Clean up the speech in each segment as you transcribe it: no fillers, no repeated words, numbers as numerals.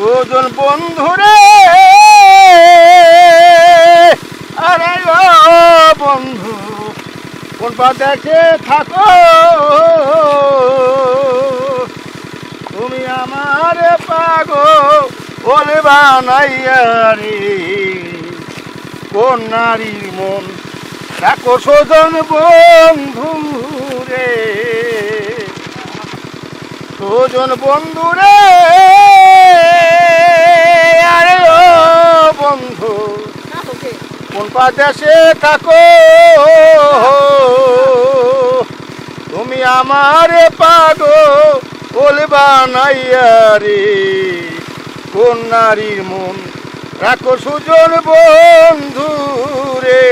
দুজন বন্ধুরে, আরে ও বন্ধু কোন পা দেখে থাকো, তুমি আমার পাগল বানাইয়া রে। কোন নারীর মন রাখো সজন বন্ধু রে, সজন বন্ধু রে, আরে ও বন্ধু কোন পা দেশে থাকো, তুমি আমার পাগল বানাইয়া রে। কোন নারীর মন রাখো সুজন বন্ধু রে,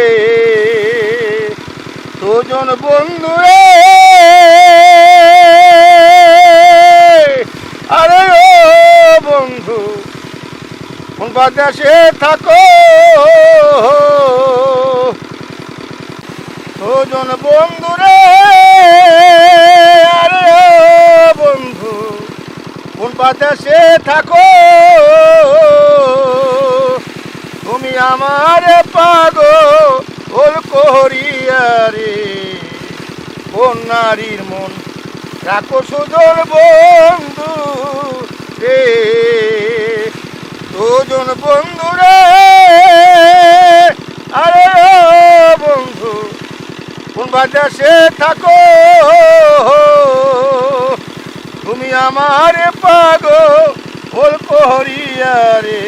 সুজন বন্ধু রে, আরে ও বন্ধু কোন বাদেশে থাকো, সুজন বন্ধু রে, আরে ও বন্ধু কোন বাদেশে থাকো, তুমি আমার পাগল করিয়া রে। কোন নারীর মন রাখো সুজন বন্ধু রে, সুজন বন্ধু রে, আরে ও বন্ধু কোন বাদেশে থাকো, তুমি আমার পাগল করিয়া রে।